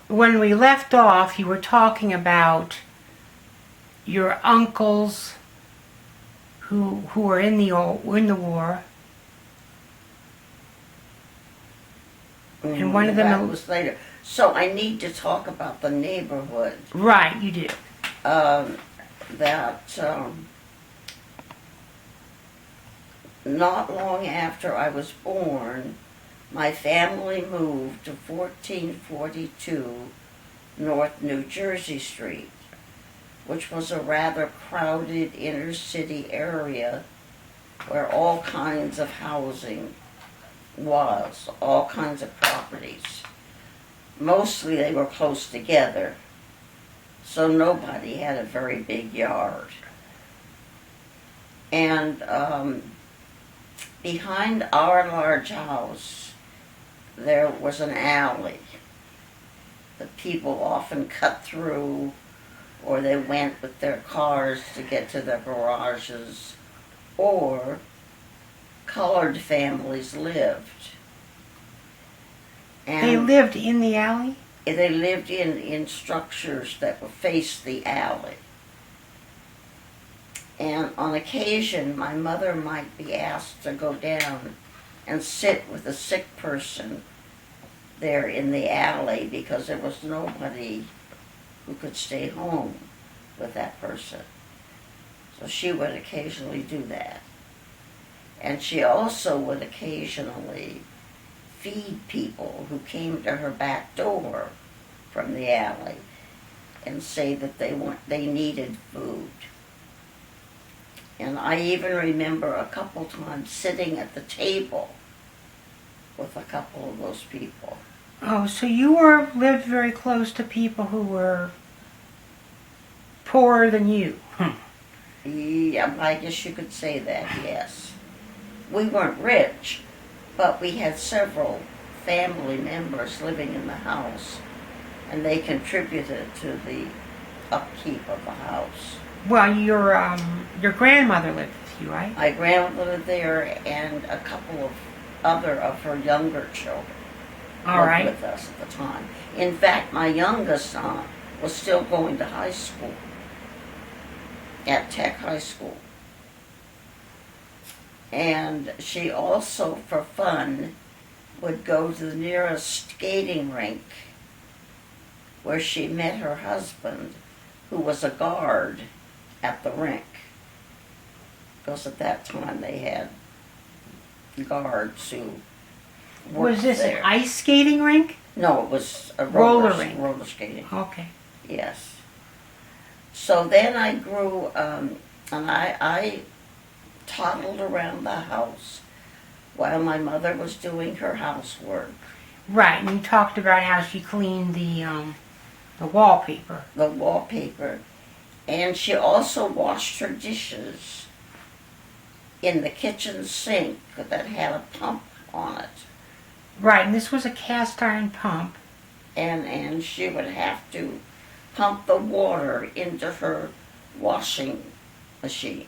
when we left off, you were talking about your uncles who were in the war, and one of them that was later. So I need to talk about the neighborhood. Right, you do. Not long after I was born, my family moved to 1442 North New Jersey Street, which was a rather crowded inner city area where all kinds of housing was, all kinds of properties. Mostly they were close together, so nobody had a very big yard. And behind our large house, there was an alley that people often cut through, or they went with their cars to get to their garages, or colored families lived. And They lived in the alley? they lived in structures that faced the alley. And on occasion, my mother might be asked to go down and sit with a sick person there in the alley because there was nobody who could stay home with that person. So she would occasionally do that. And she also would occasionally feed people who came to her back door from the alley and say that they needed food. And I even remember a couple times sitting at the table with a couple of those people. Oh, so you lived very close to people who were poorer than you. Yeah, I guess you could say that, yes. We weren't rich, but we had several family members living in the house, and they contributed to the upkeep of the house. Well, your grandmother lived with you, right? My grandmother lived there, and a couple of other of her younger children lived with us at the time. In fact, my youngest son was still going to high school, at Tech High School. And she also, for fun, would go to the nearest skating rink where she met her husband, who was a guard at the rink. Because at that time they had guards who worked Was this there. an ice skating rink? No, it was a roller rink. Roller skating. Okay. Yes. So then I grew, and I toddled around the house while my mother was doing her housework. Right, and you talked about how she cleaned the wallpaper. The wallpaper. And she also washed her dishes in the kitchen sink that had a pump on it. Right, and this was a cast iron pump. And she would have to pump the water into her washing machine.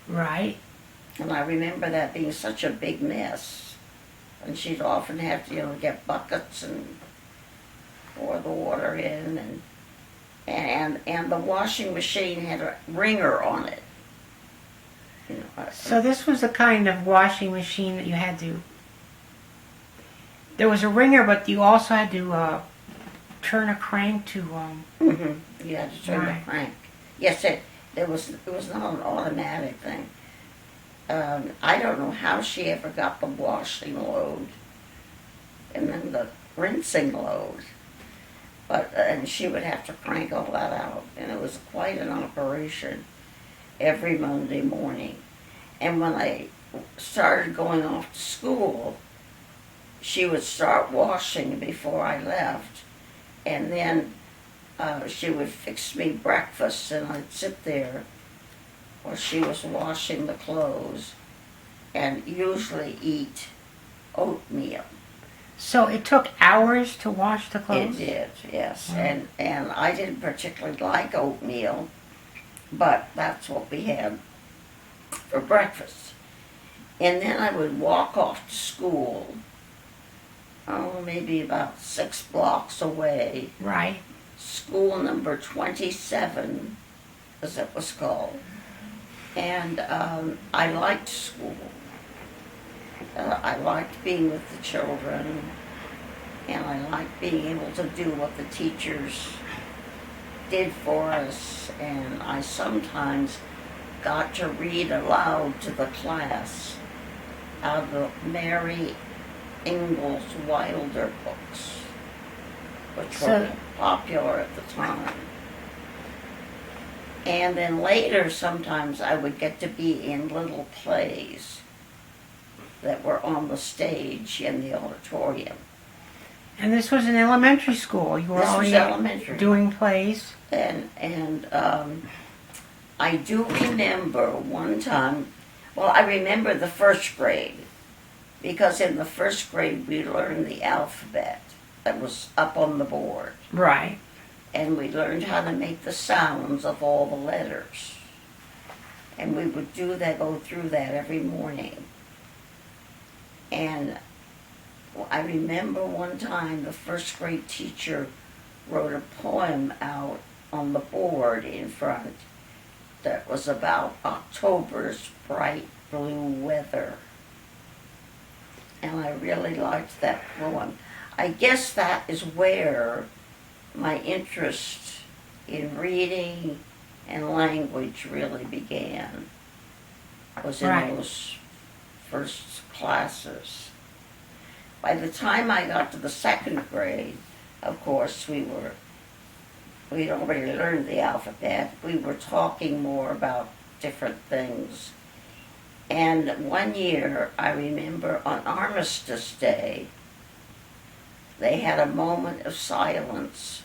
Right. And I remember that being such a big mess. And she'd often have to, get buckets and pour the water in. And the washing machine had a wringer on it. So this was the kind of washing machine that you had to... There was a wringer, but you also had to turn a crank to... You had to turn right. the crank. Yes, it was not an automatic thing. I don't know how she ever got the washing load and then the rinsing load. And she would have to crank all that out. And it was quite an operation every Monday morning. And when I started going off to school, she would start washing before I left. And then she would fix me breakfast, and I'd sit there while she was washing the clothes and usually eat oatmeal. So it took hours to wash the clothes? It did, yes. Wow. And I didn't particularly like oatmeal, but that's what we had for breakfast. And then I would walk off to school maybe about 6 blocks away, Right. school number 27, as it was called. And I liked school. I liked being with the children, and I liked being able to do what the teachers did for us, and I sometimes got to read aloud to the class out of the Mary Ingalls Wilder books, which were popular at the time. And then later, sometimes I would get to be in little plays that were on the stage in the auditorium. And this was in elementary school. You were This was already elementary. doing plays. And I do remember one time, well, I remember the first grade, because in the first grade we learned the alphabet that was up on the board. Right. And we learned how to make the sounds of all the letters. And we would go through that every morning. And I remember one time the first grade teacher wrote a poem out on the board in front that was about October's bright blue weather. And I really liked that poem. I guess that is where my interest in reading and language really began, was in Right. those first classes. By the time I got to the second grade, of course, we'd already learned the alphabet. We were talking more about different things. And one year, I remember on Armistice Day, they had a moment of silence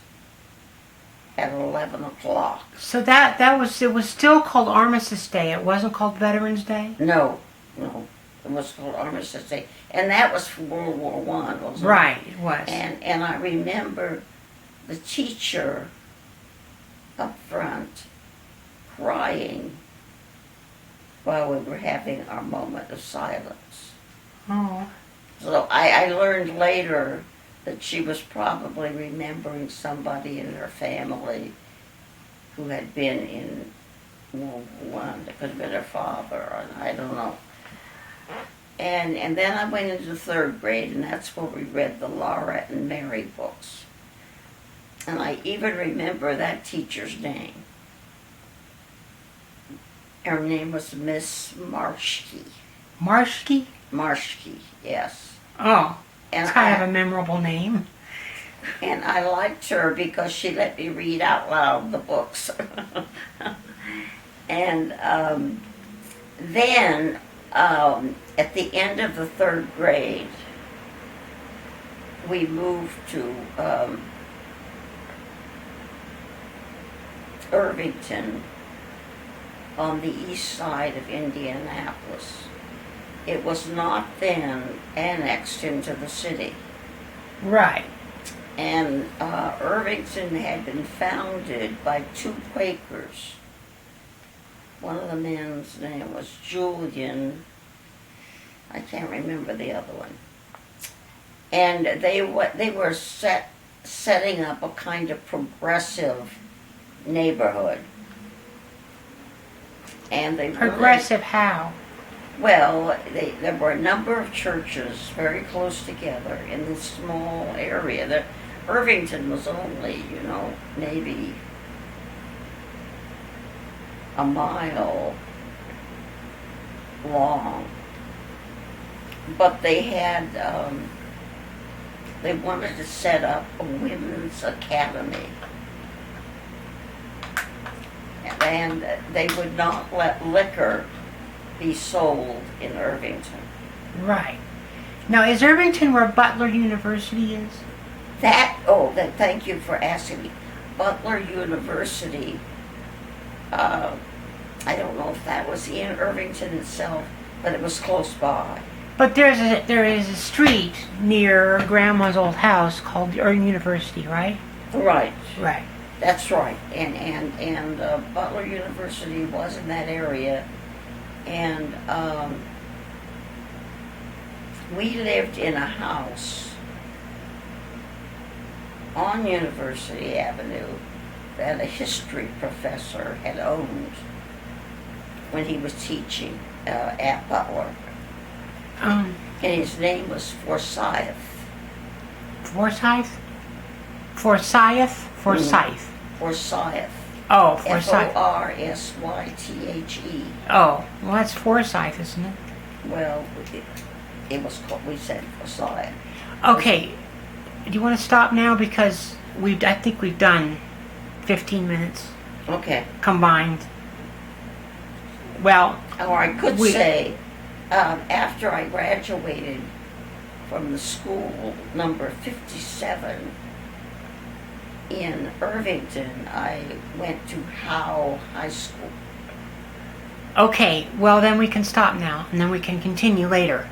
at 11 o'clock. So it was still called Armistice Day. It wasn't called Veterans Day? No, it was called Armistice Day. And that was for World War I, wasn't it? Right, it was. And I remember the teacher up front crying while we were having our moment of silence. Oh. So I learned later that she was probably remembering somebody in her family who had been in World War I. It could have been her father, or I don't know. And then I went into third grade, and that's where we read the Laura and Mary books. And I even remember that teacher's name. Her name was Miss Marshke. Marshke? Marshke, yes. Oh, And it's kind of a memorable name. And I liked her because she let me read out loud the books. And then, at the end of the third grade, we moved to Irvington on the east side of Indianapolis. It was not then annexed into the city. Right. And Irvington had been founded by 2 Quakers. One of the men's name was Julian. I can't remember the other one. And they were setting up a kind of progressive neighborhood. And they Progressive how? Well, there were a number of churches very close together in this small area. Irvington was only, maybe a mile long. But they had, they wanted to set up a women's academy. And they would not let liquor be sold in Irvington. Right. Now, is Irvington where Butler University is? Thank you for asking me. Butler University, I don't know if that was in Irvington itself, but it was close by. But there is a street near Grandma's old house called University, right? Right. Right. That's right. And Butler University was in that area. And we lived in a house on University Avenue that a history professor had owned when he was teaching at Butler. Um, And his name was Forsyth. Forsyth? Forsyth? Forsyth. Forsyth. Oh, Forsyth. Forsythe. Oh, well, that's Forsyth, isn't it? Well, it was called, we said Forsyth. Okay. Do you want to stop now? Because I think we've done 15 minutes Okay. combined. Well, Or I could say, after I graduated from the school number 57 in Irvington, I went to Howe High School. okay. Well, then we can stop now, and then we can continue later.